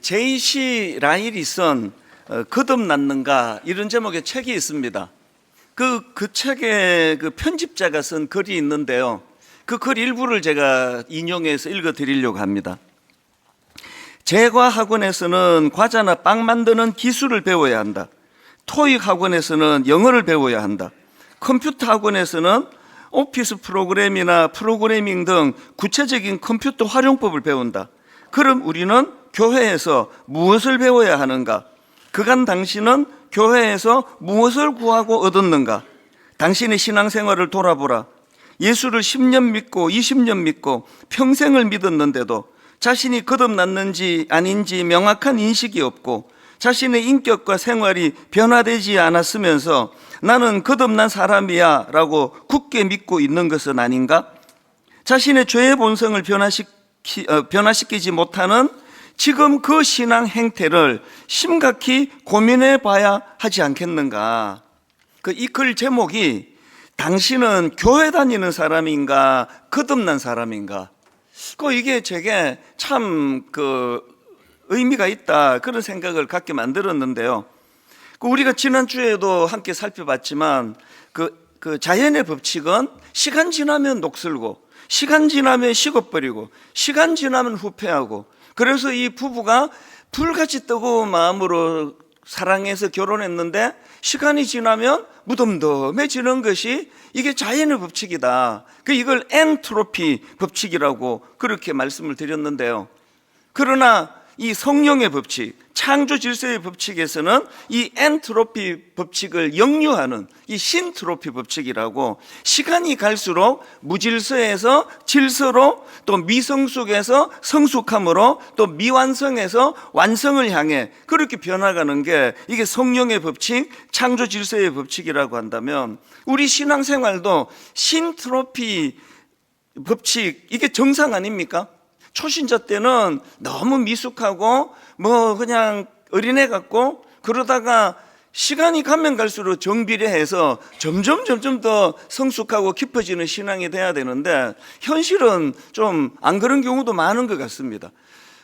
제이시 라일이 쓴 거듭났는가 이런 제목의 책이 있습니다. 그 책의 편집자가 쓴 글이 있는데요. 그 글 일부를 제가 인용해서 읽어드리려고 합니다. 제과 학원에서는 과자나 빵 만드는 기술을 배워야 한다. 토익 학원에서는 영어를 배워야 한다. 컴퓨터 학원에서는 오피스 프로그램이나 프로그래밍 등 구체적인 컴퓨터 활용법을 배운다. 그럼 우리는 교회에서 무엇을 배워야 하는가? 그간 당신은 교회에서 무엇을 구하고 얻었는가? 당신의 신앙생활을 돌아보라. 예수를 10년 믿고 20년 믿고 평생을 믿었는데도 자신이 거듭났는지 아닌지 명확한 인식이 없고 자신의 인격과 생활이 변화되지 않았으면서 나는 거듭난 사람이야 라고 굳게 믿고 있는 것은 아닌가? 자신의 죄의 본성을 변화시키지 못하는 지금 그 신앙 행태를 심각히 고민해 봐야 하지 않겠는가? 이 글 제목이 당신은 교회 다니는 사람인가 거듭난 사람인가? 이게 제게 참 의미가 있다 그런 생각을 갖게 만들었는데요. 우리가 지난주에도 함께 살펴봤지만 자연의 법칙은 시간 지나면 녹슬고 시간 지나면 식어버리고 시간 지나면 후퇴하고, 그래서 이 부부가 불같이 뜨거운 마음으로 사랑해서 결혼했는데 시간이 지나면 무덤덤해지는 것이 이게 자연의 법칙이다. 이걸 엔트로피 법칙이라고 그렇게 말씀을 드렸는데요. 그러나 이 성령의 법칙, 창조 질서의 법칙에서는 이 엔트로피 법칙을 역류하는 이 신트로피 법칙이라고, 시간이 갈수록 무질서에서 질서로, 또 미성숙에서 성숙함으로, 또 미완성에서 완성을 향해 그렇게 변화가는 게 이게 성령의 법칙, 창조 질서의 법칙이라고 한다면, 우리 신앙생활도 신트로피 법칙, 이게 정상 아닙니까? 초신자 때는 너무 미숙하고 그냥 어린애 같고, 그러다가 시간이 가면 갈수록 정비례해서 점점 더 성숙하고 깊어지는 신앙이 돼야 되는데, 현실은 좀 안 그런 경우도 많은 것 같습니다.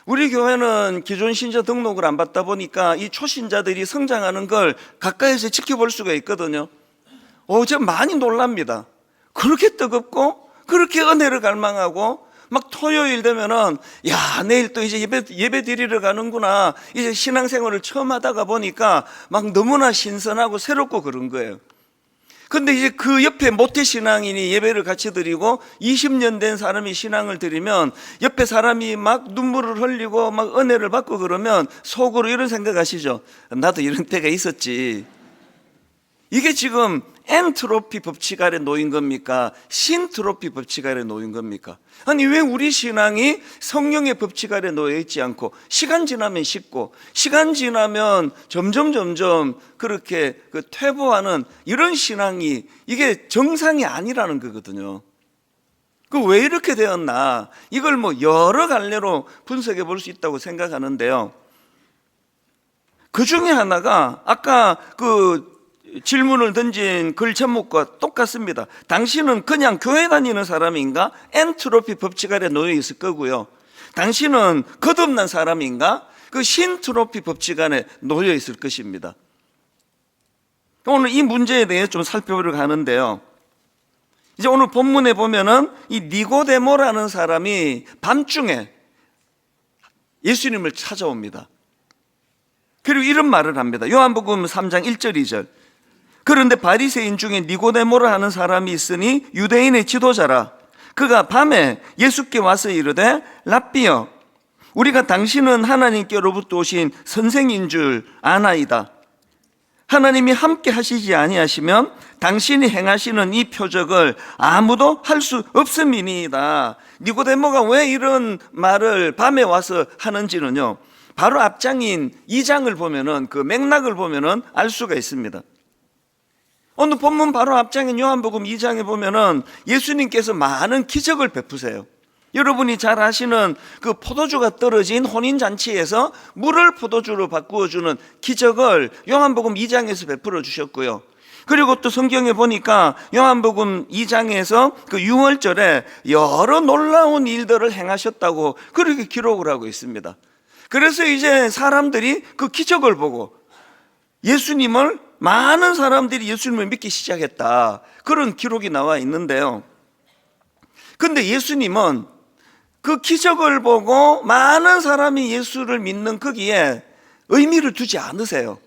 우리 교회는 기존 신자 등록을 안 받다 보니까 이 초신자들이 성장하는 걸 가까이서 지켜볼 수가 있거든요. 제가 많이 놀랍니다. 그렇게 뜨겁고 그렇게 은혜를 갈망하고 막 토요일 되면은 내일 또 이제 예배 드리러 가는구나, 이제 신앙생활을 처음 하다가 보니까 막 너무나 신선하고 새롭고 그런 거예요. 근데 이제 그 옆에 모태신앙인이 예배를 같이 드리고 20년 된 사람이 신앙을 드리면 옆에 사람이 막 눈물을 흘리고 막 은혜를 받고 그러면 속으로 이런 생각하시죠? 나도 이런 때가 있었지. 이게 지금 엔트로피 법칙 아래 놓인 겁니까? 신트로피 법칙 아래 놓인 겁니까? 아니, 왜 우리 신앙이 성령의 법칙 아래 놓여 있지 않고 시간 지나면 식고 시간 지나면 점점 그렇게 퇴보하는 이런 신앙이, 이게 정상이 아니라는 거거든요. 왜 이렇게 되었나? 이걸 여러 갈래로 분석해 볼 수 있다고 생각하는데요. 그 중에 하나가 아까 질문을 던진 글 제목과 똑같습니다. 당신은 그냥 교회 다니는 사람인가? 엔트로피 법칙 아래 놓여 있을 거고요. 당신은 거듭난 사람인가? 신트로피 법칙 안에 놓여 있을 것입니다. 오늘 이 문제에 대해 좀 살펴보려고 하는데요. 이제 오늘 본문에 보면은 이 니고데모라는 사람이 밤중에 예수님을 찾아옵니다. 그리고 이런 말을 합니다. 요한복음 3장 1절 2절. 그런데 바리새인 중에 니고데모라 하는 사람이 있으니 유대인의 지도자라. 그가 밤에 예수께 와서 이르되 랍비여, 우리가 당신은 하나님께로부터 오신 선생인 줄 아나이다. 하나님이 함께 하시지 아니하시면 당신이 행하시는 이 표적을 아무도 할 수 없음이니이다. 니고데모가 왜 이런 말을 밤에 와서 하는지는요, 바로 앞장인 2장을 보면은 맥락을 보면은 알 수가 있습니다. 오늘 본문 바로 앞장인 요한복음 2장에 보면은 예수님께서 많은 기적을 베푸세요. 여러분이 잘 아시는 포도주가 떨어진 혼인잔치에서 물을 포도주로 바꾸어주는 기적을 요한복음 2장에서 베풀어 주셨고요. 그리고 또 성경에 보니까 요한복음 2장에서 유월절에 여러 놀라운 일들을 행하셨다고 그렇게 기록을 하고 있습니다. 그래서 이제 사람들이 그 기적을 보고 많은 사람들이 예수님을 믿기 시작했다, 그런 기록이 나와 있는데요. 근데 예수님은 그 기적을 보고 많은 사람이 예수를 믿는 거기에 의미를 두지 않으세요.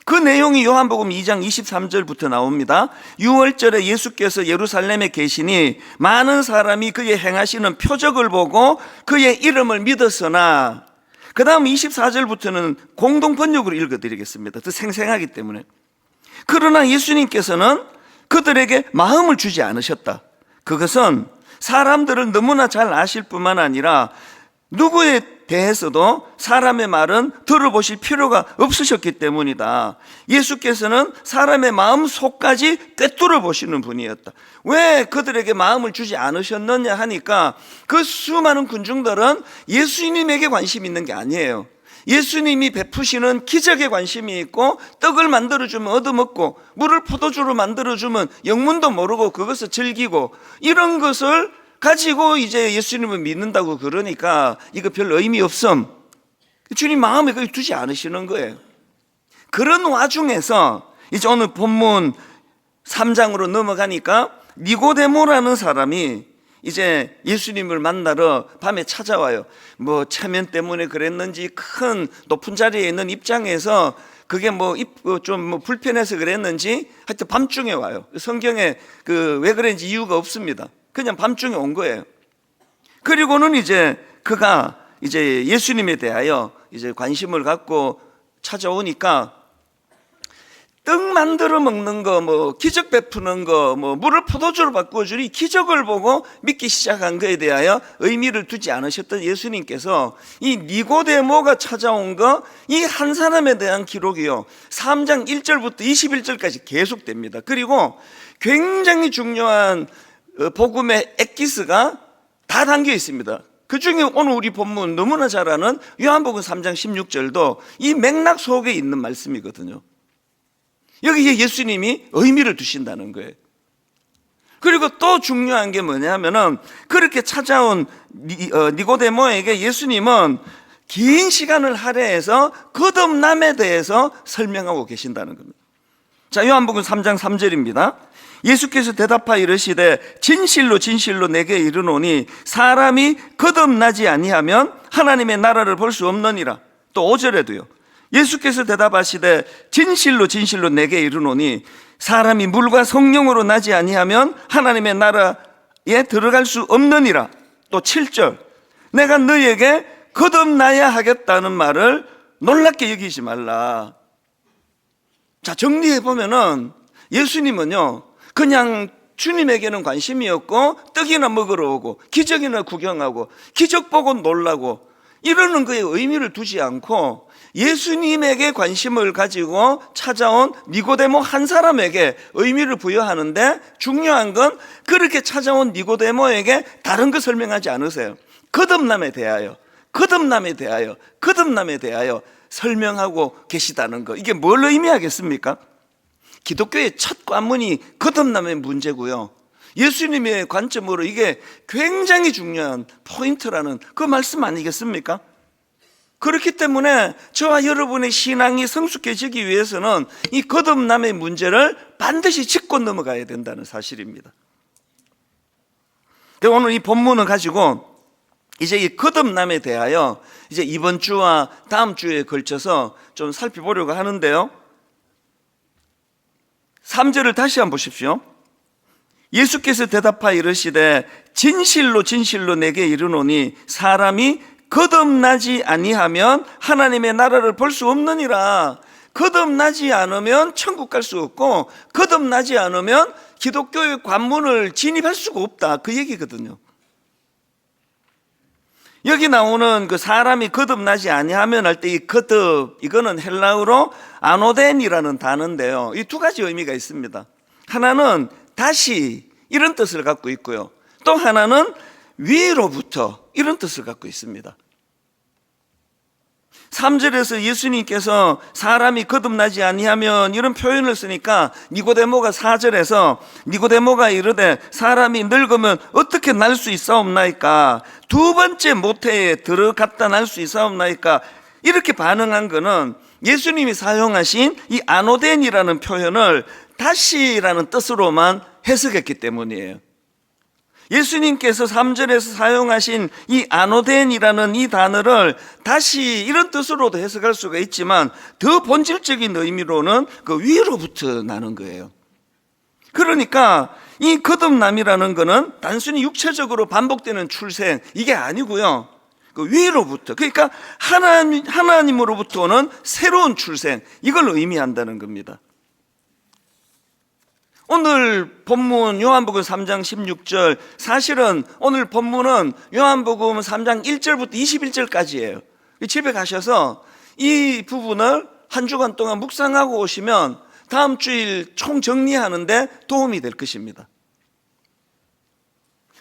그 내용이 요한복음 2장 23절부터 나옵니다. 6월절에 예수께서 예루살렘에 계시니 많은 사람이 그의 행하시는 표적을 보고 그의 이름을 믿었으나, 그 다음 24절부터는 공동 번역으로 읽어드리겠습니다. 더 생생하기 때문에. 그러나 예수님께서는 그들에게 마음을 주지 않으셨다. 그것은 사람들을 너무나 잘 아실 뿐만 아니라 누구에 대해서도 사람의 말은 들어보실 필요가 없으셨기 때문이다. 예수께서는 사람의 마음 속까지 꿰뚫어 보시는 분이었다. 왜 그들에게 마음을 주지 않으셨느냐 하니까, 그 수많은 군중들은 예수님에게 관심이 있는 게 아니에요. 예수님이 베푸시는 기적에 관심이 있고, 떡을 만들어주면 얻어먹고 물을 포도주로 만들어주면 영문도 모르고 그것을 즐기고, 이런 것을 가지고 이제 예수님을 믿는다고 그러니까 이거 별 의미 없음. 주님 마음에 그걸 두지 않으시는 거예요. 그런 와중에서 이제 오늘 본문 3장으로 넘어가니까 니고데모라는 사람이 이제 예수님을 만나러 밤에 찾아와요. 뭐 체면 때문에 그랬는지 큰 높은 자리에 있는 입장에서 그게 좀 불편해서 그랬는지 하여튼 밤중에 와요. 성경에 왜 그랬는지 이유가 없습니다. 그냥 밤중에 온 거예요. 그리고는 이제 그가 이제 예수님에 대하여 이제 관심을 갖고 찾아오니까, 떡 만들어 먹는 거, 기적 베푸는 거, 물을 포도주로 바꾸어주니 기적을 보고 믿기 시작한 거에 대하여 의미를 두지 않으셨던 예수님께서 이 니고데모가 찾아온 거, 이 한 사람에 대한 기록이요 3장 1절부터 21절까지 계속됩니다. 그리고 굉장히 중요한 복음의 엑기스가 다 담겨 있습니다. 그 중에 오늘 우리 본문 너무나 잘 아는 요한복음 3장 16절도 이 맥락 속에 있는 말씀이거든요. 여기에 예수님이 의미를 두신다는 거예요. 그리고 또 중요한 게 뭐냐면은, 그렇게 찾아온 니고데모에게 예수님은 긴 시간을 할애해서 거듭남에 대해서 설명하고 계신다는 겁니다. 자, 요한복음 3장 3절입니다. 예수께서 대답하여 이르시되 진실로 진실로 내게 이르노니 사람이 거듭나지 아니하면 하나님의 나라를 볼 수 없느니라. 또 5절에도요. 예수께서 대답하시되 진실로 진실로 내게 이르노니 사람이 물과 성령으로 나지 아니하면 하나님의 나라에 들어갈 수 없느니라. 또 7절. 내가 너에게 거듭나야 하겠다는 말을 놀랍게 여기지 말라. 자, 정리해 보면은 예수님은요 그냥 주님에게는 관심이 없고 떡이나 먹으러 오고 기적이나 구경하고 기적 보고 놀라고 이러는 거에 의미를 두지 않고, 예수님에게 관심을 가지고 찾아온 니고데모 한 사람에게 의미를 부여하는데, 중요한 건 그렇게 찾아온 니고데모에게 다른 거 설명하지 않으세요. 거듭남에 대하여 설명하고 계시다는 거. 이게 뭘 의미하겠습니까? 기독교의 첫 관문이 거듭남의 문제고요, 예수님의 관점으로 이게 굉장히 중요한 포인트라는 그 말씀 아니겠습니까? 그렇기 때문에 저와 여러분의 신앙이 성숙해지기 위해서는 이 거듭남의 문제를 반드시 짚고 넘어가야 된다는 사실입니다. 오늘 이 본문을 가지고 이제 이 거듭남에 대하여 이제 이번 주와 다음 주에 걸쳐서 좀 살펴보려고 하는데요, 3절을 다시 한번 보십시오. 예수께서 대답하여 이르시되 진실로 진실로 내게 이르노니 사람이 거듭나지 아니하면 하나님의 나라를 볼 수 없느니라. 거듭나지 않으면 천국 갈 수 없고, 거듭나지 않으면 기독교의 관문을 진입할 수가 없다, 그 얘기거든요. 여기 나오는 그 사람이 거듭나지 아니하면 할 때 이 거듭, 이거는 헬라어로 아노덴이라는 단어인데요, 이 두 가지 의미가 있습니다. 하나는 다시 이런 뜻을 갖고 있고요, 또 하나는 위로부터 이런 뜻을 갖고 있습니다. 3절에서 예수님께서 사람이 거듭나지 아니하면 이런 표현을 쓰니까 니고데모가 4절에서 니고데모가 이르되 사람이 늙으면 어떻게 날 수 있사옵나이까? 두 번째 모태에 들어갔다 날 수 있사옵나이까? 이렇게 반응한 거는 예수님이 사용하신 이 아노덴이라는 표현을 다시라는 뜻으로만 해석했기 때문이에요. 예수님께서 3절에서 사용하신 이 아노덴이라는 이 단어를 다시 이런 뜻으로도 해석할 수가 있지만 더 본질적인 의미로는 그 위로부터 나는 거예요. 그러니까 이 거듭남이라는 거는 단순히 육체적으로 반복되는 출생 이게 아니고요. 그 위로부터, 그러니까 하나님으로부터 오는 새로운 출생, 이걸 의미한다는 겁니다. 오늘 본문 요한복음 3장 16절, 사실은 오늘 본문은 요한복음 3장 1절부터 21절까지예요. 집에 가셔서 이 부분을 한 주간 동안 묵상하고 오시면 다음 주일 총정리하는데 도움이 될 것입니다.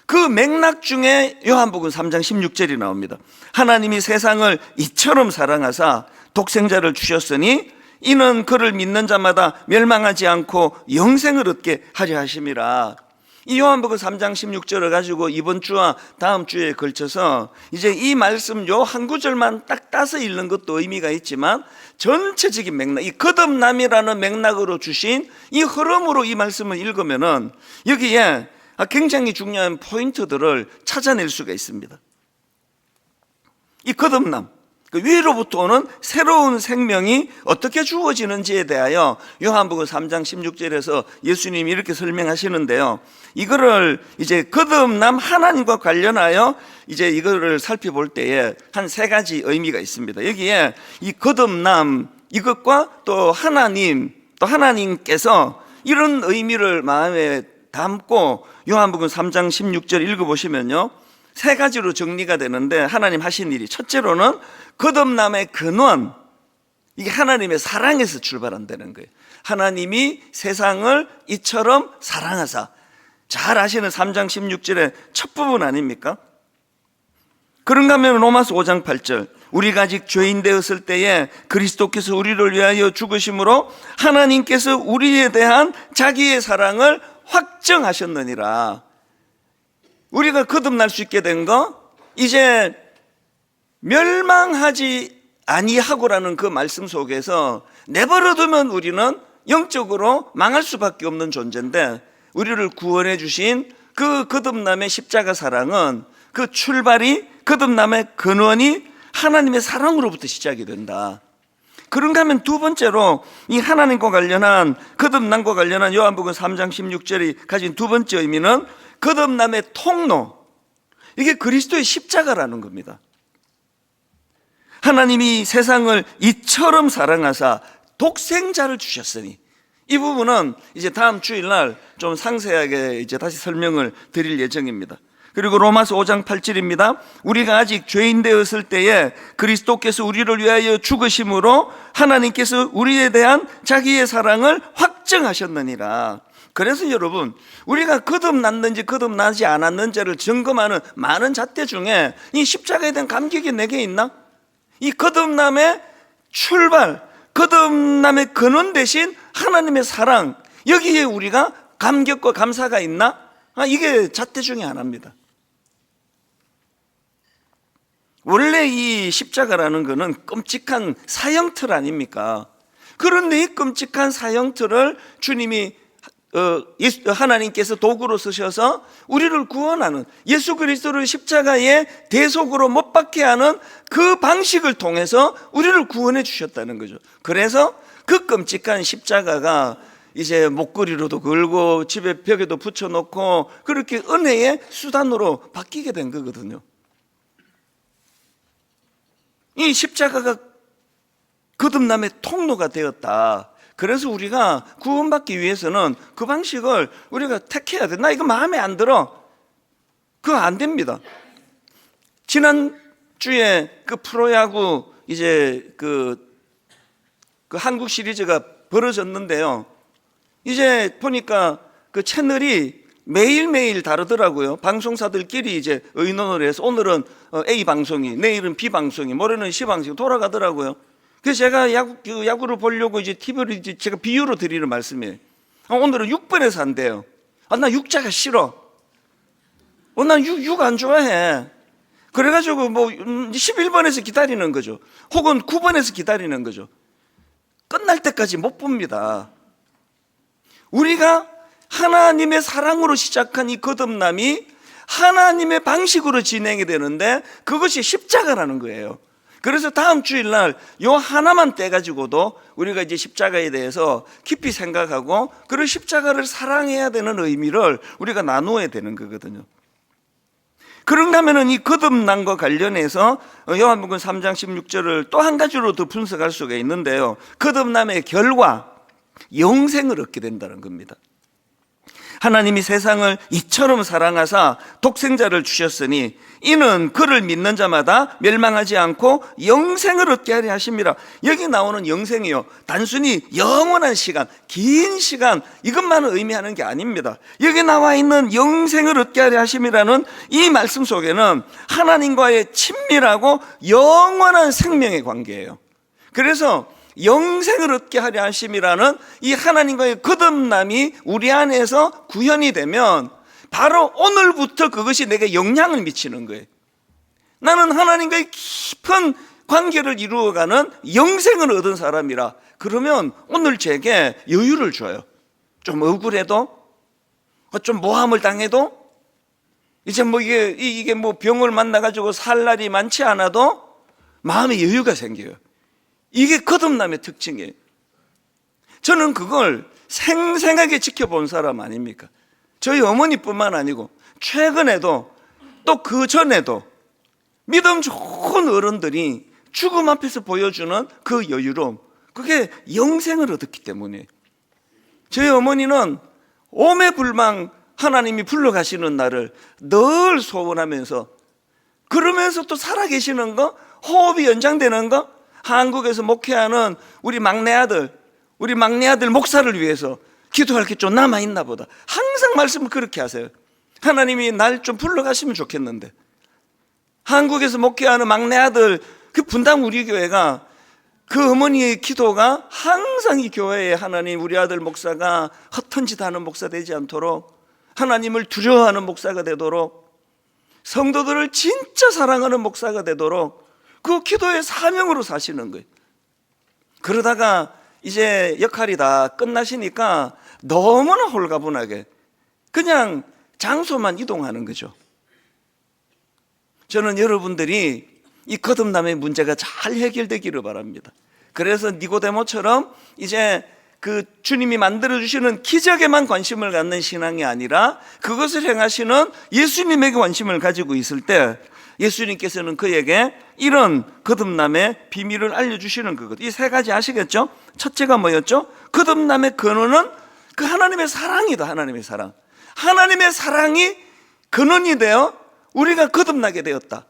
그 맥락 중에 요한복음 3장 16절이 나옵니다. 하나님이 세상을 이처럼 사랑하사 독생자를 주셨으니 이는 그를 믿는 자마다 멸망하지 않고 영생을 얻게 하려 하심이라. 이 요한복음 3장 16절을 가지고 이번 주와 다음 주에 걸쳐서 이제 이 말씀 요 한 구절만 딱 따서 읽는 것도 의미가 있지만 전체적인 맥락, 이 거듭남이라는 맥락으로 주신 이 흐름으로 이 말씀을 읽으면은 여기에 굉장히 중요한 포인트들을 찾아낼 수가 있습니다. 이 거듭남, 그 위로부터 오는 새로운 생명이 어떻게 주어지는지에 대하여 요한복음 3장 16절에서 예수님이 이렇게 설명하시는데요. 이거를 이제 거듭남 하나님과 관련하여 이제 이거를 살펴볼 때에 한 세 가지 의미가 있습니다. 여기에 이 거듭남, 이것과 또 하나님, 또 하나님께서 이런 의미를 마음에 담고 요한복음 3장 16절 읽어보시면요, 세 가지로 정리가 되는데 하나님 하신 일이, 첫째로는 거듭남의 근원, 이게 하나님의 사랑에서 출발한다는 거예요. 하나님이 세상을 이처럼 사랑하사, 잘 아시는 3장 16절의 첫 부분 아닙니까? 그런가 하면 로마서 5장 8절, 우리가 아직 죄인 되었을 때에 그리스도께서 우리를 위하여 죽으심으로 하나님께서 우리에 대한 자기의 사랑을 확정하셨느니라. 우리가 거듭날 수 있게 된 거, 이제 멸망하지 아니하고라는 그 말씀 속에서 내버려두면 우리는 영적으로 망할 수밖에 없는 존재인데, 우리를 구원해 주신 그 거듭남의 십자가 사랑은, 그 출발이, 거듭남의 근원이 하나님의 사랑으로부터 시작이 된다. 그런가 하면 두 번째로 이 하나님과 관련한, 거듭남과 관련한 요한복음 3장 16절이 가진 두 번째 의미는 거듭남의 통로, 이게 그리스도의 십자가라는 겁니다. 하나님이 세상을 이처럼 사랑하사 독생자를 주셨으니, 이 부분은 이제 다음 주일날 좀 상세하게 이제 다시 설명을 드릴 예정입니다. 그리고 로마서 5장 8절입니다. 우리가 아직 죄인 되었을 때에 그리스도께서 우리를 위하여 죽으심으로 하나님께서 우리에 대한 자기의 사랑을 확정하셨느니라. 그래서 여러분, 우리가 거듭났는지 거듭나지 않았는지를 점검하는 많은 잣대 중에 이 십자가에 대한 감격이 내게 있나? 이 거듭남의 출발, 거듭남의 근원 대신 하나님의 사랑, 여기에 우리가 감격과 감사가 있나? 이게 잣대 중에 하나입니다. 원래 이 십자가라는 것은 끔찍한 사형틀 아닙니까? 그런데 이 끔찍한 사형틀을 주님이 하나님께서 도구로 쓰셔서 우리를 구원하는, 예수 그리스도를 십자가에 대속으로 못 박게 하는 그 방식을 통해서 우리를 구원해 주셨다는 거죠. 그래서 그 끔찍한 십자가가 이제 목걸이로도 걸고 집에 벽에도 붙여놓고 그렇게 은혜의 수단으로 바뀌게 된 거거든요. 이 십자가가 거듭남의 통로가 되었다. 그래서 우리가 구원받기 위해서는 그 방식을 우리가 택해야 돼. 나 이거 마음에 안 들어. 그거 안 됩니다. 지난주에 그 프로야구 이제 그 한국 시리즈가 벌어졌는데요. 이제 보니까 그 채널이 매일매일 다르더라고요. 방송사들끼리 이제 의논을 해서 오늘은 A 방송이, 내일은 B 방송이, 모레는 C 방송이 돌아가더라고요. 그래서 제가 야구를 보려고 이제 TV를 이제 제가 비유로 드리는 말씀이에요. 오늘은 6번에서 한대요. 나 육자가 싫어. 난 6 안 좋아해. 그래가지고 뭐 11번에서 기다리는 거죠. 혹은 9번에서 기다리는 거죠. 끝날 때까지 못 봅니다. 우리가 하나님의 사랑으로 시작한 이 거듭남이 하나님의 방식으로 진행이 되는데 그것이 십자가라는 거예요. 그래서 다음 주일날 요 하나만 떼가지고도 우리가 이제 십자가에 대해서 깊이 생각하고 그런 십자가를 사랑해야 되는 의미를 우리가 나누어야 되는 거거든요. 그런가 하면은 이 거듭남과 관련해서 요한복음 3장 16절을 또 한 가지로 더 분석할 수가 있는데요. 거듭남의 결과, 영생을 얻게 된다는 겁니다. 하나님이 세상을 이처럼 사랑하사 독생자를 주셨으니 이는 그를 믿는 자마다 멸망하지 않고 영생을 얻게 하려 하심이라. 여기 나오는 영생이요, 단순히 영원한 시간, 긴 시간 이것만 의미하는 게 아닙니다. 여기 나와 있는 영생을 얻게 하려 하심이라는 이 말씀 속에는 하나님과의 친밀하고 영원한 생명의 관계예요. 그래서 영생을 얻게 하려 하심이라는 이 하나님과의 거듭남이 우리 안에서 구현이 되면 바로 오늘부터 그것이 내게 영향을 미치는 거예요. 나는 하나님과의 깊은 관계를 이루어가는 영생을 얻은 사람이라. 그러면 오늘 제게 여유를 줘요. 좀 억울해도, 좀 모함을 당해도, 이제 뭐 이게 뭐 병을 만나가지고 살 날이 많지 않아도 마음에 여유가 생겨요. 이게 거듭남의 특징이에요. 저는 그걸 생생하게 지켜본 사람 아닙니까? 저희 어머니뿐만 아니고 최근에도 또 그 전에도 믿음 좋은 어른들이 죽음 앞에서 보여주는 그 여유로움, 그게 영생을 얻었기 때문이에요. 저희 어머니는 오매불망 하나님이 불러가시는 날을 늘 소원하면서, 그러면서 또 살아계시는 거, 호흡이 연장되는 거, 한국에서 목회하는 우리 막내 아들 목사를 위해서 기도할 게 좀 남아있나 보다. 항상 말씀을 그렇게 하세요. 하나님이 날 좀 불러가시면 좋겠는데. 한국에서 목회하는 막내 아들, 그 분당 우리 교회가, 그 어머니의 기도가 항상 이 교회에 하나님, 우리 아들 목사가 허튼 짓 하는 목사 되지 않도록, 하나님을 두려워하는 목사가 되도록, 성도들을 진짜 사랑하는 목사가 되도록 그 기도의 사명으로 사시는 거예요. 그러다가 이제 역할이 다 끝나시니까 너무나 홀가분하게 그냥 장소만 이동하는 거죠. 저는 여러분들이 이 거듭남의 문제가 잘 해결되기를 바랍니다. 그래서 니고데모처럼 이제 그 주님이 만들어주시는 기적에만 관심을 갖는 신앙이 아니라 그것을 행하시는 예수님에게 관심을 가지고 있을 때 예수님께서는 그에게 이런 거듭남의 비밀을 알려주시는 거거든요. 이 세 가지 아시겠죠? 첫째가 뭐였죠? 거듭남의 근원은 그 하나님의 사랑이다. 하나님의 사랑. 하나님의 사랑이 근원이 되어 우리가 거듭나게 되었다.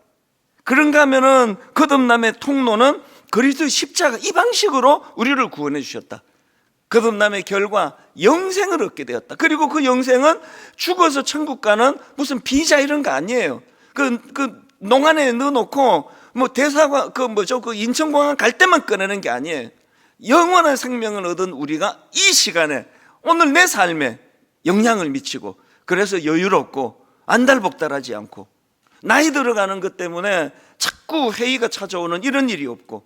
그런가 하면은 거듭남의 통로는 그리스도의 십자가, 이 방식으로 우리를 구원해 주셨다. 거듭남의 결과 영생을 얻게 되었다. 그리고 그 영생은 죽어서 천국 가는 무슨 비자 이런 거 아니에요. 그 농안에 넣어놓고 뭐 대사관 그 인천공항 갈 때만 꺼내는 게 아니에요. 영원한 생명을 얻은 우리가 이 시간에 오늘 내 삶에 영향을 미치고, 그래서 여유롭고 안달복달하지 않고, 나이 들어가는 것 때문에 자꾸 회의가 찾아오는 이런 일이 없고,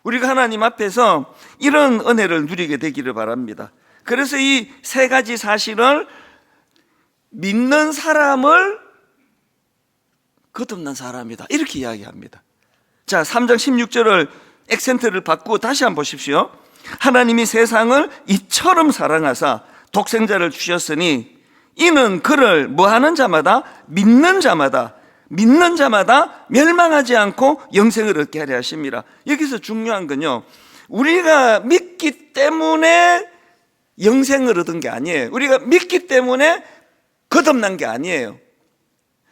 우리가 하나님 앞에서 이런 은혜를 누리게 되기를 바랍니다. 그래서 이 세 가지 사실을 믿는 사람을 거듭난 사람이다, 이렇게 이야기합니다. 자, 3장 16절을 액센트를 바꾸고 다시 한번 보십시오. 하나님이 세상을 이처럼 사랑하사 독생자를 주셨으니 이는 그를 뭐하는 자마다 믿는 자마다 멸망하지 않고 영생을 얻게 하려 하심이라. 여기서 중요한 건요, 우리가 믿기 때문에 영생을 얻은 게 아니에요. 우리가 믿기 때문에 거듭난 게 아니에요.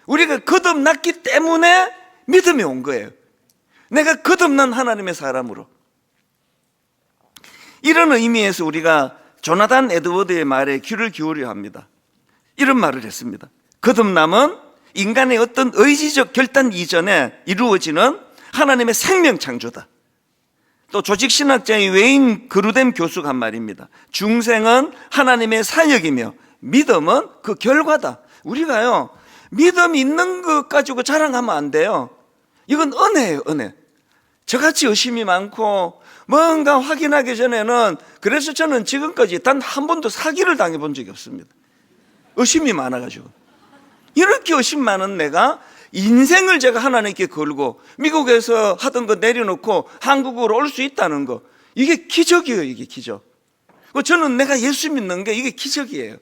우리가 거듭났기 때문에 믿음이 온 거예요. 내가 거듭난 하나님의 사람으로. 이런 의미에서 우리가 조나단 에드워드의 말에 귀를 기울여야 합니다. 이런 말을 했습니다. 거듭남은 인간의 어떤 의지적 결단 이전에 이루어지는 하나님의 생명 창조다. 또 조직신학자의 웨인 그루뎀 교수가 한 말입니다. 중생은 하나님의 사역이며 믿음은 그 결과다. 우리가요, 믿음 있는 것 가지고 자랑하면 안 돼요. 이건 은혜예요, 은혜. 저같이 의심이 많고 뭔가 확인하기 전에는, 그래서 저는 지금까지 단 한 번도 사기를 당해본 적이 없습니다. 의심이 많아가지고. 이렇게 의심 많은 내가 인생을 제가 하나님께 걸고 미국에서 하던 거 내려놓고 한국으로 올 수 있다는 거, 이게 기적이에요. 이게 기적. 저는 내가 예수 믿는 게 이게 기적이에요.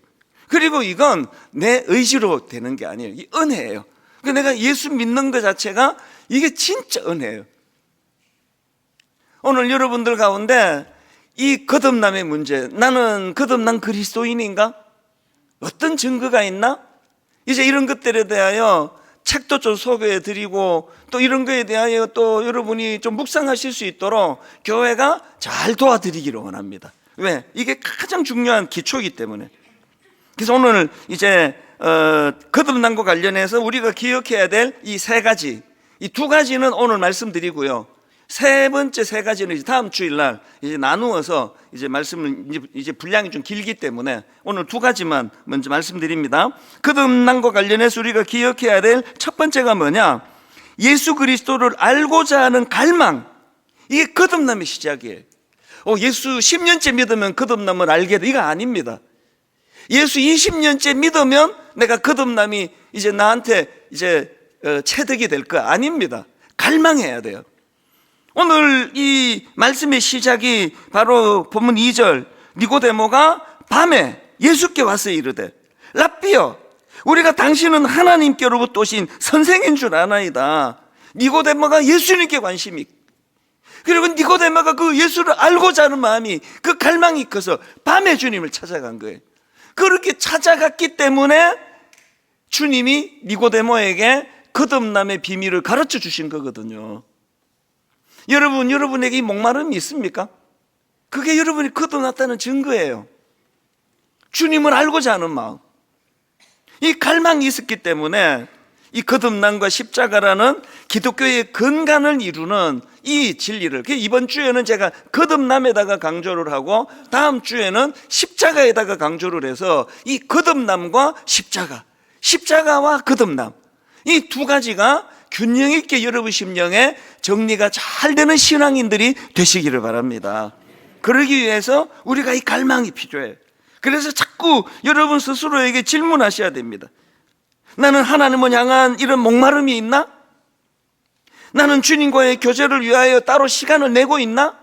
그리고 이건 내 의지로 되는 게 아니에요. 이 은혜예요. 내가 예수 믿는 것 자체가 이게 진짜 은혜예요. 오늘 여러분들 가운데 이 거듭남의 문제, 나는 거듭난 그리스도인인가? 어떤 증거가 있나? 이제 이런 것들에 대하여 책도 좀 소개해 드리고, 또 이런 거에 대하여 또 여러분이 좀 묵상하실 수 있도록 교회가 잘 도와드리기를 원합니다. 왜? 이게 가장 중요한 기초이기 때문에. 그래서 오늘 이제 거듭남과 관련해서 우리가 기억해야 될 이 세 가지, 이 두 가지는 오늘 말씀드리고요. 세 번째 세 가지는 이제 다음 주일날 이제 나누어서 이제 말씀을 이제 분량이 좀 길기 때문에 오늘 두 가지만 먼저 말씀드립니다. 거듭남과 관련해서 우리가 기억해야 될 첫 번째가 뭐냐? 예수 그리스도를 알고자 하는 갈망. 이게 거듭남의 시작이에요. 예수 10년째 믿으면 거듭남을 알게 돼. 이거 아닙니다. 예수 20년째 믿으면 내가 거듭남이 이제 나한테 이제 체득이 될 거 아닙니다. 갈망해야 돼요. 오늘 이 말씀의 시작이 바로 본문 2절, 니고데모가 밤에 예수께 와서 이르되 랍비여, 우리가 당신은 하나님께로부터 오신 선생인 줄 아나이다. 니고데모가 예수님께 관심이 있고, 그리고 니고데모가 그 예수를 알고자 하는 마음이, 그 갈망이 커서 밤에 주님을 찾아간 거예요. 그렇게 찾아갔기 때문에 주님이 니고데모에게 거듭남의 비밀을 가르쳐 주신 거거든요. 여러분에게 이 목마름이 있습니까? 그게 여러분이 거듭났다는 증거예요. 주님을 알고자 하는 마음, 이 갈망이 있었기 때문에 이 거듭남과 십자가라는 기독교의 근간을 이루는 이 진리를, 이번 주에는 제가 거듭남에다가 강조를 하고 다음 주에는 십자가에다가 강조를 해서 이 거듭남과 십자가, 십자가와 거듭남, 이 두 가지가 균형 있게 여러분 심령에 정리가 잘 되는 신앙인들이 되시기를 바랍니다. 그러기 위해서 우리가 이 갈망이 필요해요. 그래서 자꾸 여러분 스스로에게 질문하셔야 됩니다. 나는 하나님을 향한 이런 목마름이 있나? 나는 주님과의 교제를 위하여 따로 시간을 내고 있나?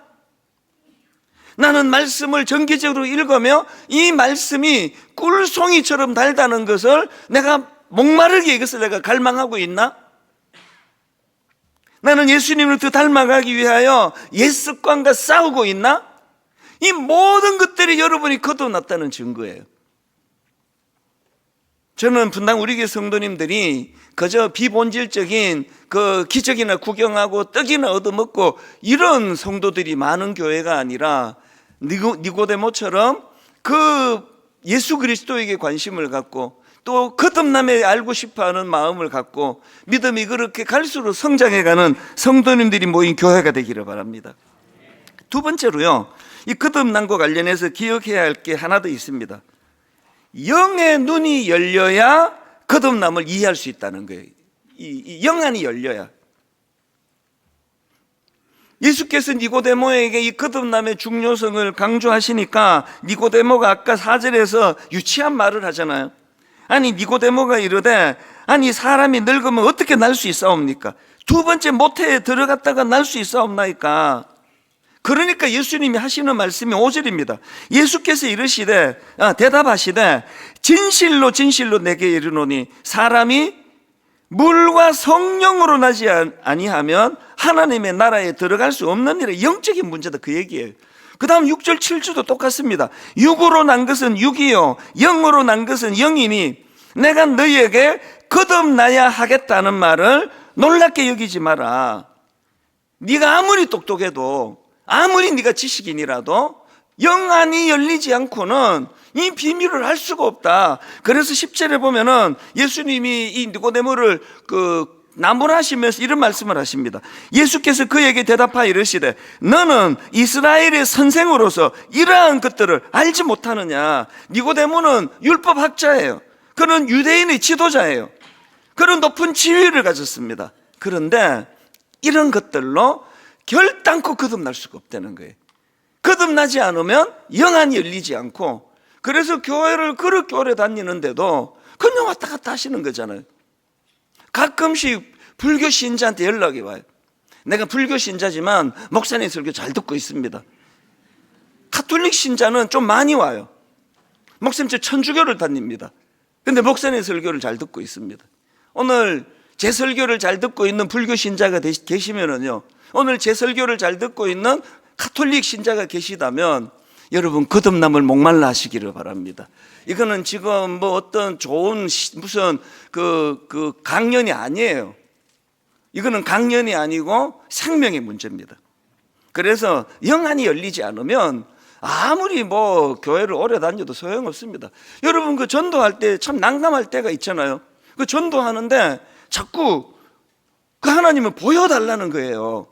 나는 말씀을 정기적으로 읽으며 이 말씀이 꿀송이처럼 달다는 것을 내가 목마르게 이것을 내가 갈망하고 있나? 나는 예수님을 더 닮아가기 위하여 옛 습관과 싸우고 있나? 이 모든 것들이 여러분이 거듭났다는 증거예요. 저는 분당 우리 교회 성도님들이 그저 비본질적인 그 기적이나 구경하고 떡이나 얻어먹고 이런 성도들이 많은 교회가 아니라 니고데모처럼 그 예수 그리스도에게 관심을 갖고 또 거듭남에 알고 싶어하는 마음을 갖고 믿음이 그렇게 갈수록 성장해가는 성도님들이 모인 교회가 되기를 바랍니다. 두 번째로요, 이 거듭남과 관련해서 기억해야 할 게 하나 더 있습니다. 영의 눈이 열려야 거듭남을 이해할 수 있다는 거예요. 이 영안이 열려야. 예수께서 니고데모에게 이 거듭남의 중요성을 강조하시니까 니고데모가 아까 4절에서 유치한 말을 하잖아요. 아니 니고데모가 이르되 아니 사람이 늙으면 어떻게 날 수 있사옵니까? 두 번째 모태에 들어갔다가 날 수 있사옵나이까? 그러니까 예수님이 하시는 말씀이 5절입니다. 예수께서 이르시되 대답하시되 진실로 진실로 내게 이르노니 사람이 물과 성령으로 나지 아니하면 하나님의 나라에 들어갈 수 없는 일에 영적인 문제다, 그 얘기예요. 그 다음 6절 7절도 똑같습니다. 육으로 난 것은 육이요 영으로 난 것은 영이니 내가 너희에게 거듭나야 하겠다는 말을 놀랍게 여기지 마라. 네가 아무리 똑똑해도 아무리 네가 지식인이라도 영안이 열리지 않고는 이 비밀을 알 수가 없다. 그래서 10절에 보면은 예수님이 이 니고데모를 나무라시면서 이런 말씀을 하십니다. 예수께서 그에게 대답하여 이르시되 너는 이스라엘의 선생으로서 이러한 것들을 알지 못하느냐. 니고데모는 율법학자예요. 그는 유대인의 지도자예요. 그런 높은 지위를 가졌습니다. 그런데 이런 것들로 결단코 거듭날 수가 없다는 거예요. 거듭나지 않으면 영안이 열리지 않고, 그래서 교회를 그렇게 오래 다니는데도 그냥 왔다 갔다 하시는 거잖아요. 가끔씩 불교 신자한테 연락이 와요. 내가 불교 신자지만 목사님 설교 잘 듣고 있습니다. 가톨릭 신자는 좀 많이 와요. 목사님 저 천주교를 다닙니다. 근데 목사님 설교를 잘 듣고 있습니다. 오늘 제 설교를 잘 듣고 있는 불교 신자가 계시면은요, 오늘 제 설교를 잘 듣고 있는 가톨릭 신자가 계시다면 여러분 거듭남을 목말라 하시기를 바랍니다. 이거는 지금 뭐 어떤 좋은 무슨 강연이 아니에요. 이거는 강연이 아니고 생명의 문제입니다. 그래서 영안이 열리지 않으면 아무리 뭐 교회를 오래 다녀도 소용없습니다. 여러분 그 전도할 때 참 난감할 때가 있잖아요. 그 전도하는데 자꾸 그 하나님을 보여달라는 거예요.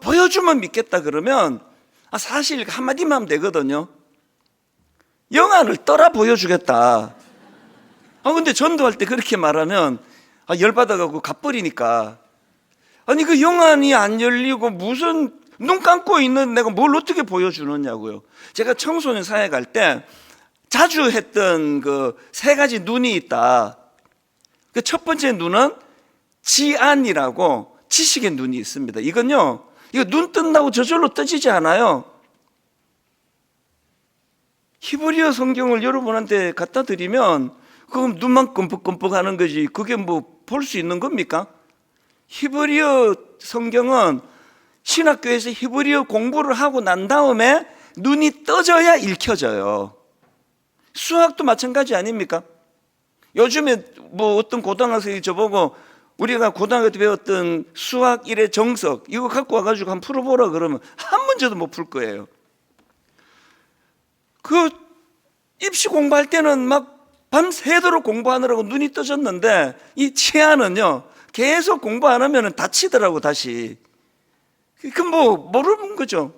보여주면 믿겠다 그러면 사실 한마디만 하면 되거든요. 영안을 떠라 보여주겠다. 근데 전도할 때 그렇게 말하면 열받아가고 갚버리니까. 아니 그 영안이 안 열리고 무슨 눈 감고 있는 내가 뭘 어떻게 보여주느냐고요. 제가 청소년 사회 갈 때 자주 했던 그 세 가지 눈이 있다. 그 첫 번째 눈은 지안이라고 지식의 눈이 있습니다. 이건요, 이거 눈 뜬다고 저절로 떠지지 않아요. 히브리어 성경을 여러분한테 갖다 드리면 그럼 눈만 끔뻑끔뻑 하는 거지 그게 뭐 볼 수 있는 겁니까? 히브리어 성경은 신학교에서 히브리어 공부를 하고 난 다음에 눈이 떠져야 읽혀져요. 수학도 마찬가지 아닙니까? 요즘에 뭐 어떤 고등학생이 저보고 우리가 고등학교 때 배웠던 수학 1의 정석 이거 갖고 와가지고 한번 풀어보라 그러면 한 문제도 못 풀 거예요. 그 입시 공부할 때는 막 밤새도록 공부하느라고 눈이 떠졌는데 이 치아는요 계속 공부 안 하면 다치더라고 다시. 그 뭐 모르는 거죠.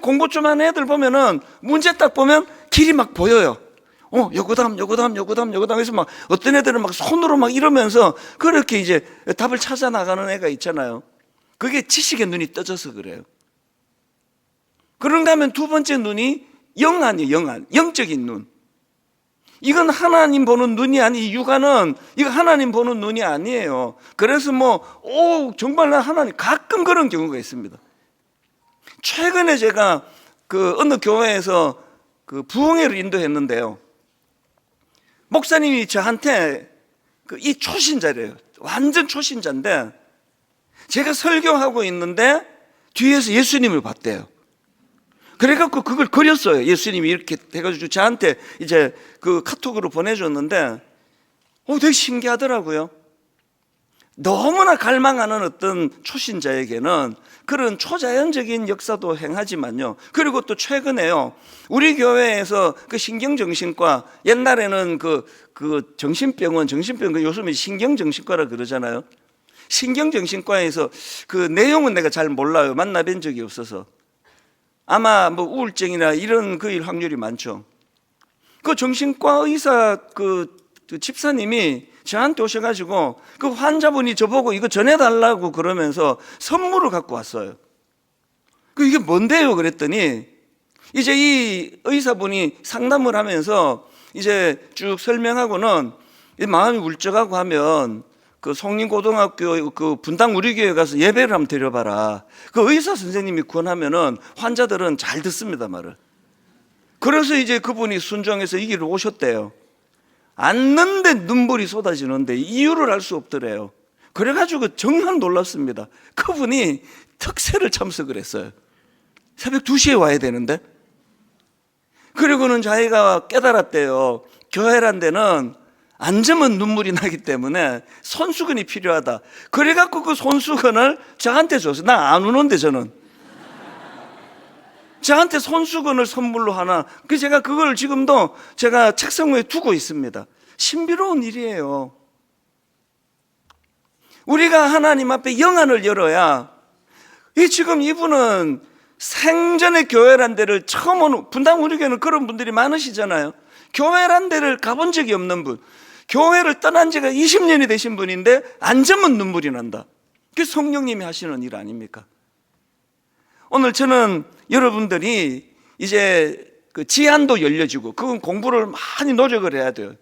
공부 좀 하는 애들 보면은 문제 딱 보면 길이 막 보여요. 요거담 해서 막 어떤 애들은 막 손으로 막 이러면서 그렇게 이제 답을 찾아 나가는 애가 있잖아요. 그게 지식의 눈이 떠져서 그래요. 그런가 하면 두 번째 눈이 영안이에요. 영안, 영적인 눈. 이건 하나님 보는 눈이 아니, 육안은 이거 하나님 보는 눈이 아니에요. 그래서 정말 하나님 가끔 그런 경우가 있습니다. 최근에 제가 어느 교회에서 부흥회를 인도했는데요. 목사님이 저한테 이 초신자래요. 완전 초신자인데 제가 설교하고 있는데 뒤에서 예수님을 봤대요. 그래갖고 그걸 그렸어요. 예수님이 이렇게 해가지고 저한테 이제 카톡으로 보내줬는데 되게 신기하더라고요. 너무나 갈망하는 어떤 초신자에게는 그런 초자연적인 역사도 행하지만요. 그리고 또 최근에요. 우리 교회에서 신경정신과, 옛날에는 정신병원, 요즘에 신경정신과라 그러잖아요. 신경정신과에서 내용은 내가 잘 몰라요. 만나뵌 적이 없어서. 아마 우울증이나 이런 거일 확률이 많죠. 정신과 의사 집사님이 저한테 오셔가지고 환자분이 저보고 이거 전해달라고 그러면서 선물을 갖고 왔어요. 이게 뭔데요? 그랬더니 이제 이 의사분이 상담을 하면서 이제 쭉 설명하고는 마음이 울적하고 하면 송림고등학교 분당 우리 교회 가서 예배를 한번 드려봐라. 의사 선생님이 권하면은 환자들은 잘 듣습니다, 말을. 그래서 이제 그분이 순종해서 이 길을 오셨대요. 앉는데 눈물이 쏟아지는데 이유를 알 수 없더래요. 그래가지고 정말 놀랐습니다. 그분이 특세를 참석을 했어요. 새벽 2시에 와야 되는데. 그리고는 자기가 깨달았대요. 교회란 데는 앉으면 눈물이 나기 때문에 손수건이 필요하다. 그래갖고 그 손수건을 저한테 줬어요. 나 안 우는데 저는. 저한테 손수건을 선물로 하나, 제가 그걸 지금도 제가 책상 위에 두고 있습니다. 신비로운 일이에요. 우리가 하나님 앞에 영안을 열어야, 지금 이분은 생전에 교회란 데를 처음 오는, 분당 우리 교회는 그런 분들이 많으시잖아요. 교회란 데를 가본 적이 없는 분, 교회를 떠난 지가 20년이 되신 분인데 앉으면 눈물이 난다. 그게 성령님이 하시는 일 아닙니까? 오늘 저는 여러분들이 이제 그 지안도 열려지고, 그건 공부를 많이 노력을 해야 돼요.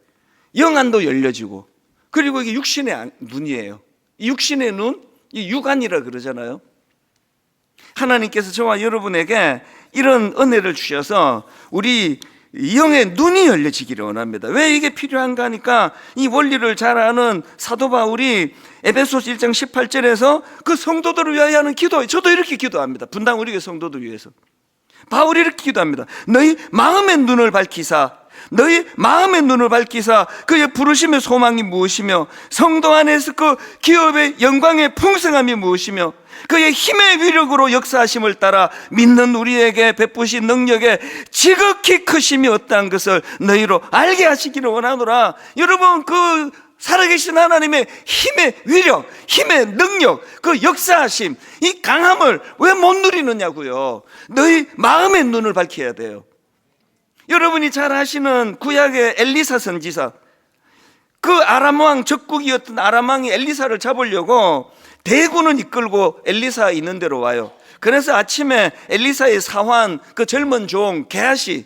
영안도 열려지고, 그리고 이게 육신의 눈이에요. 이 육신의 눈, 이 육안이라 그러잖아요. 하나님께서 저와 여러분에게 이런 은혜를 주셔서 우리 영의 눈이 열려지기를 원합니다. 왜 이게 필요한가 하니까, 이 원리를 잘 아는 사도 바울이 에베소서 1장 18절에서 그 성도들을 위하여 하는 기도, 저도 이렇게 기도합니다. 분당 우리 교회 성도들 위해서 바울이 이렇게 기도합니다. 너희 마음의 눈을 밝히사, 너희 마음의 눈을 밝히사 그의 부르심의 소망이 무엇이며 성도 안에서 그 기업의 영광의 풍성함이 무엇이며 그의 힘의 위력으로 역사하심을 따라 믿는 우리에게 베푸신 능력의 지극히 크심이 어떠한 것을 너희로 알게 하시기를 원하노라. 여러분, 그 살아계신 하나님의 힘의 위력, 힘의 능력, 그 역사하심, 이 강함을 왜 못 누리느냐고요. 너희 마음의 눈을 밝혀야 돼요. 여러분이 잘 아시는 구약의 엘리사 선지자, 그 아람 왕, 적국이었던 아람 왕이 엘리사를 잡으려고 대군을 이끌고 엘리사 있는 데로 와요. 그래서 아침에 엘리사의 사환, 그 젊은 종 게하시,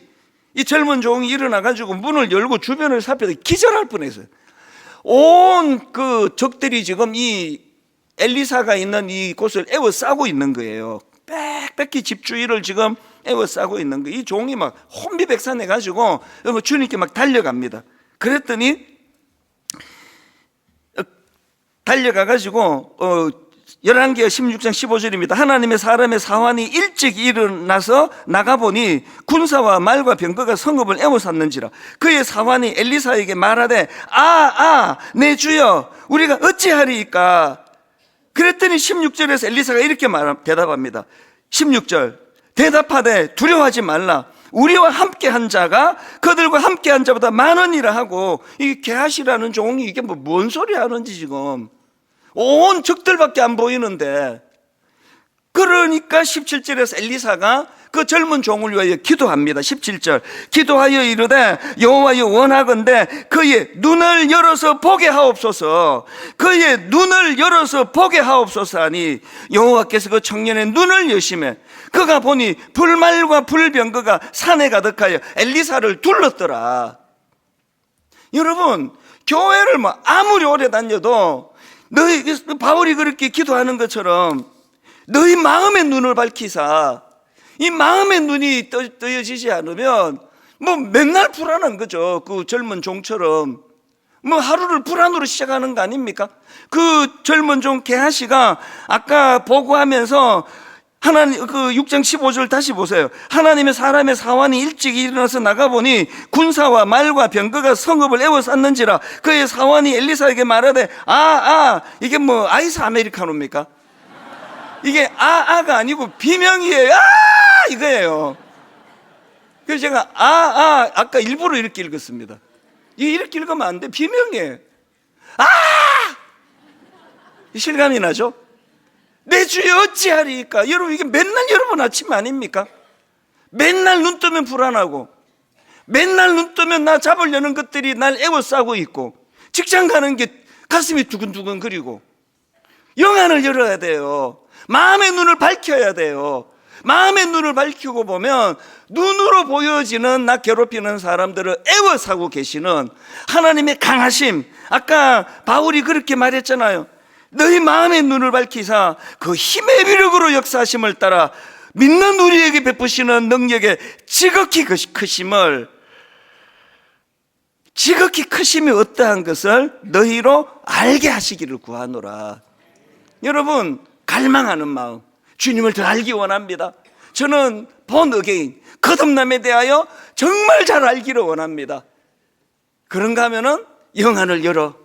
이 젊은 종이 일어나가지고 문을 열고 주변을 살펴서 기절할 뻔했어요. 온 그 적들이 지금 이 엘리사가 있는 이 곳을 에워싸고 있는 거예요. 빽빽히 집주위를 지금 에워싸고 있는 거예요. 이 종이 막 혼비백산해가지고 주님께 막 달려갑니다. 그랬더니 달려가가지고 11개 16장 15절입니다. 하나님의 사람의 사환이 일찍 일어나서 나가보니 군사와 말과 병거가 성읍을 에워쌌는지라. 그의 사환이 엘리사에게 말하되 내 주여 우리가 어찌하리이까. 그랬더니 16절에서 엘리사가 이렇게 대답합니다. 16절 대답하되 두려워하지 말라. 우리와 함께한 자가 그들과 함께한 자보다 많으니라 하고, 이 게하시라는 종이 이게 뭔 소리 하는지 지금 온 적들밖에 안 보이는데, 그러니까 17절에서 엘리사가 그 젊은 종을 위하여 기도합니다. 17절 기도하여 이르되 여호와여 원하건대 그의 눈을 열어서 보게 하옵소서. 그의 눈을 열어서 보게 하옵소서 하니 여호와께서 그 청년의 눈을 여시매 그가 보니 불말과 불병거가 산에 가득하여 엘리사를 둘렀더라. 여러분, 교회를 아무리 오래 다녀도 너희 바울이 그렇게 기도하는 것처럼 너희 마음의 눈을 밝히사, 이 마음의 눈이 떠여지지 않으면 맨날 불안한 거죠. 그 젊은 종처럼 하루를 불안으로 시작하는 거 아닙니까? 그 젊은 종 게하시가 아까 보고하면서 하나님 그 6장 15절 다시 보세요. 하나님의 사람의 사환이 일찍 일어나서 나가보니 군사와 말과 병거가 성읍을 에워쌌는지라. 그의 사환이 엘리사에게 말하되 이게 아이스 아메리카노입니까? 이게 가 아니고 비명이에요. 이거예요. 그래서 제가 아까 일부러 이렇게 읽었습니다. 이렇게 읽으면 안 돼. 비명이에요. 실감이 나죠? 내 주여 어찌하리까. 여러분, 이게 맨날 여러분 아침 아닙니까? 맨날 눈 뜨면 불안하고, 맨날 눈 뜨면 나 잡으려는 것들이 날 에워싸고 있고, 직장 가는 게 가슴이 두근두근 거리고. 영안을 열어야 돼요. 마음의 눈을 밝혀야 돼요. 마음의 눈을 밝히고 보면 눈으로 보여지는 나 괴롭히는 사람들을 에워싸고 계시는 하나님의 강하심, 아까 바울이 그렇게 말했잖아요. 너희 마음의 눈을 밝히사 그 힘의 위력으로 역사하심을 따라 믿는 우리에게 베푸시는 능력의 지극히 크심을, 지극히 크심이 어떠한 것을 너희로 알게 하시기를 구하노라. 여러분, 갈망하는 마음, 주님을 더 알기 원합니다. 저는 본 어게인, 거듭남에 대하여 정말 잘 알기를 원합니다. 그런가 하면은 영안을 열어.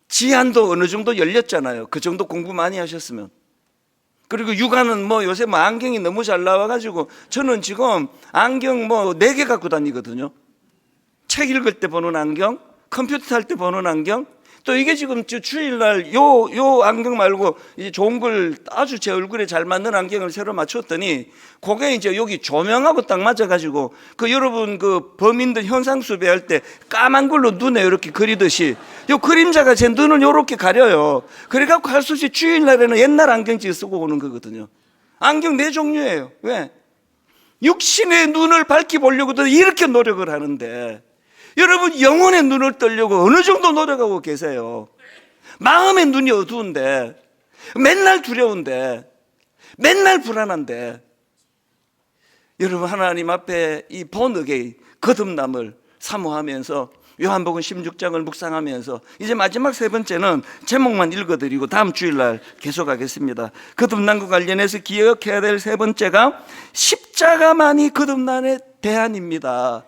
지안도 어느 정도 열렸잖아요. 그 정도 공부 많이 하셨으면. 그리고 육아는 뭐 요새 뭐 안경이 너무 잘 나와가지고 저는 지금 안경 뭐 4개 갖고 다니거든요. 책 읽을 때 보는 안경, 컴퓨터 할 때 보는 안경, 또 이게 지금 주일날 요 안경 말고 이제 좋은 걸 아주 제 얼굴에 잘 맞는 안경을 새로 맞췄더니 그게 이제 여기 조명하고 딱 맞아가지고 그 여러분 그 범인들 현상 수배할 때 까만 걸로 눈에 이렇게 그리듯이 요 그림자가 제 눈을 요렇게 가려요. 그래갖고 할 수 없이 주일날에는 옛날 안경지 쓰고 오는 거거든요. 안경 4종류예요. 왜? 육신의 눈을 밝히 보려고도 이렇게 노력을 하는데 여러분 영혼의 눈을 뜨려고 어느 정도 노력하고 계세요? 마음의 눈이 어두운데, 맨날 두려운데, 맨날 불안한데, 여러분 하나님 앞에 이 본흑의 거듭남을 사모하면서 요한복음 16장을 묵상하면서 이제 마지막 3번째는 제목만 읽어드리고 다음 주일날 계속하겠습니다. 거듭남과 관련해서 기억해야 될 3번째가 십자가만이 거듭남의 대안입니다.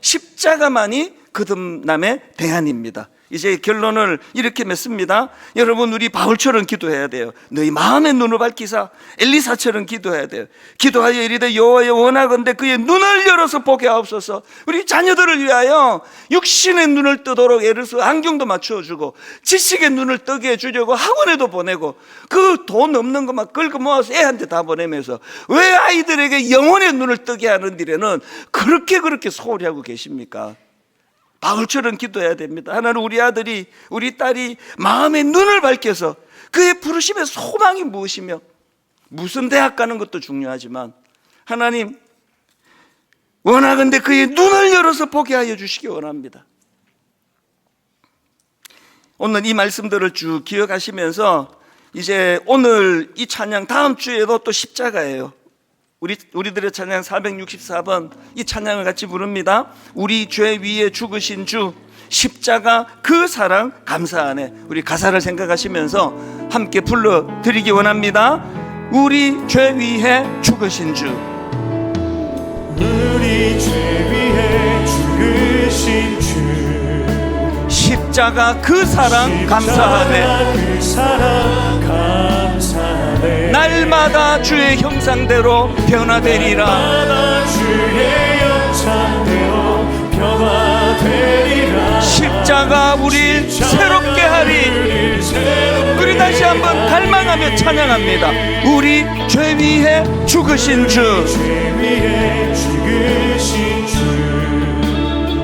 십자가만이 거듭남의 대안입니다. 이제 결론을 이렇게 맺습니다. 여러분, 우리 바울처럼 기도해야 돼요. 너희 마음의 눈을 밝히사 엘리사처럼 기도해야 돼요. 기도하여 이르되 여호와여 원하건대 그의 눈을 열어서 보게 하옵소서. 우리 자녀들을 위하여 육신의 눈을 뜨도록 예를 들어서 안경도 맞추어주고 지식의 눈을 뜨게 해주려고 학원에도 보내고 그 돈 없는 거 막 긁어 모아서 애한테 다 보내면서 왜 아이들에게 영혼의 눈을 뜨게 하는 일에는 그렇게 소홀히 하고 계십니까? 바울처럼 기도해야 됩니다. 하나는 우리 아들이 우리 딸이 마음의 눈을 밝혀서 그의 부르심의 소망이 무엇이며 무슨 대학 가는 것도 중요하지만 하나님 원하건대 그의 눈을 열어서 보게 하여 주시기 원합니다. 오늘 이 말씀들을 쭉 기억하시면서 이제 오늘 이 찬양 다음 주에도 또 십자가예요. 우리들의 찬양 464번 이 찬양을 같이 부릅니다. 우리 죄 위에 죽으신 주 십자가 그 사랑 감사하네. 우리 가사를 생각하시면서 함께 불러드리기 원합니다. 우리 죄 위에 죽으신 주 우리 죄 위에 죽으신 주 십자가 그 사랑 감사하네. 그 사랑 감사하네. 날마다 주의 형상대로 변화되리라. 날마다 주의 형상대로 변화되리라. 십자가 우리 새롭게 하리. 우리 다시 한번 갈망하며 찬양합니다. 우리 죄 위에 죽으신 주 죄 위에 죽으신 주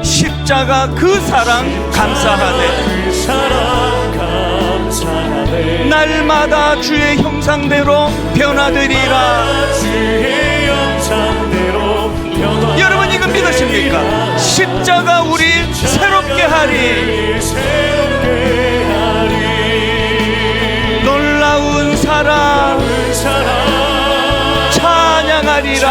십자가 그 사랑 감사하네. 그 사랑 감사하네. 날마다 주의 형상대로 변화되리라. 주의 형상대로 변화되리라. 여러분 이거 믿으십니까? 십자가 우리 새롭게 하리. 새롭게 하리. 놀라운 사랑 찬양하리라.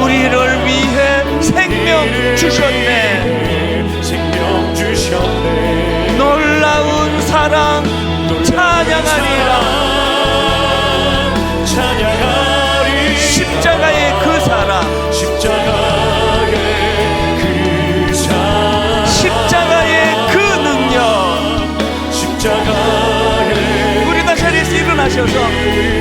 우리를 위해 생명 주셨네. 생명 주셨네. 놀라운 사랑 찬양하리라. 찬양하리. 십자가의 그 사랑 십자가의 그 사랑 십자가의 그 능력 십자가의 우리 다 자리에서 일어나셔서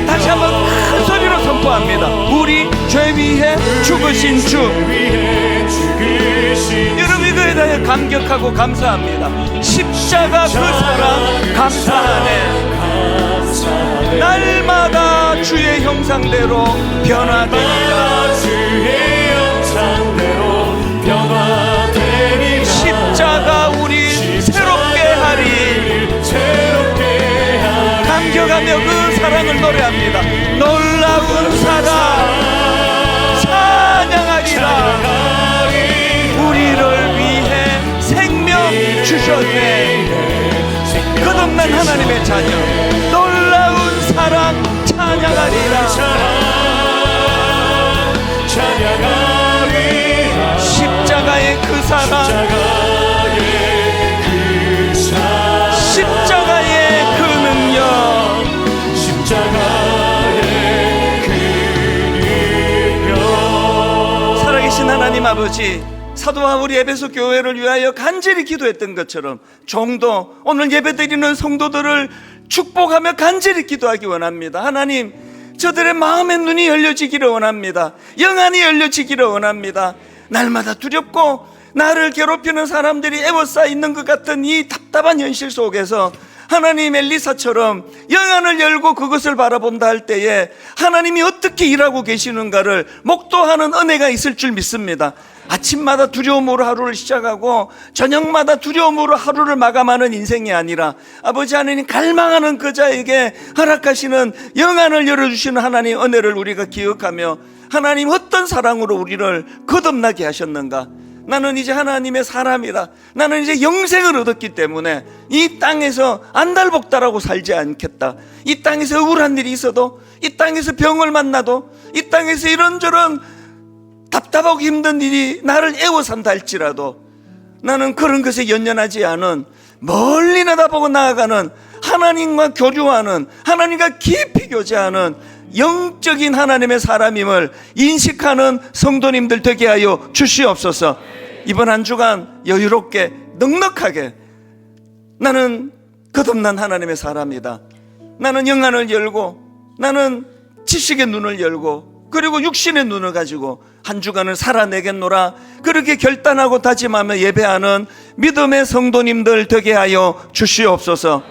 다시 한번 큰 소리로 선포합니다. 우리 죄 위에 죽으신 주 위에 죽으신 여러분 이거에 대해 감격하고 감사합니다. 십자가 그 사랑 감사하네. 날마다 주의 형상대로 변화되리라. 주의 형상대로 변화되리라. 십자가 우리 새롭게 하리. 새롭게 하리. 감격하며 그 사랑을 노래합니다. 놀라운 사랑 찬양하리라. 우리를 위해 생명 주셨네. 거듭난 하나님의 자녀 놀라운 사랑 찬양하리라. 찬양하리라. 십자가의 그 사랑 십자가의 그 능력 십자가의 그 능력 살아계신 하나님 아버지 사도 바울이 에베소 교회를 위하여 간절히 기도했던 것처럼 종도 오늘 예배드리는 성도들을 축복하며 간절히 기도하기 원합니다. 하나님, 저들의 마음의 눈이 열려지기를 원합니다. 영안이 열려지기를 원합니다. 날마다 두렵고 나를 괴롭히는 사람들이 애워싸 있는 것 같은 이 답답한 현실 속에서 하나님 엘리사처럼 영안을 열고 그것을 바라본다 할 때에 하나님이 어떻게 일하고 계시는가를 목도하는 은혜가 있을 줄 믿습니다. 아침마다 두려움으로 하루를 시작하고 저녁마다 두려움으로 하루를 마감하는 인생이 아니라 아버지 하나님 갈망하는 그 자에게 허락하시는 영안을 열어주시는 하나님의 은혜를 우리가 기억하며 하나님 어떤 사랑으로 우리를 거듭나게 하셨는가. 나는 이제 하나님의 사람이다. 나는 이제 영생을 얻었기 때문에 이 땅에서 안달복달하고 살지 않겠다. 이 땅에서 억울한 일이 있어도, 이 땅에서 병을 만나도, 이 땅에서 이런저런 답답하고 힘든 일이 나를 애워싼다 할지라도 나는 그런 것에 연연하지 않은 멀리 내다보고 나아가는 하나님과 교류하는, 하나님과 깊이 교제하는 영적인 하나님의 사람임을 인식하는 성도님들 되게 하여 주시옵소서. 이번 한 주간 여유롭게 넉넉하게 나는 거듭난 하나님의 사람이다. 나는 영안을 열고 나는 지식의 눈을 열고 그리고 육신의 눈을 가지고 한 주간을 살아내겠노라. 그렇게 결단하고 다짐하며 예배하는 믿음의 성도님들 되게 하여 주시옵소서.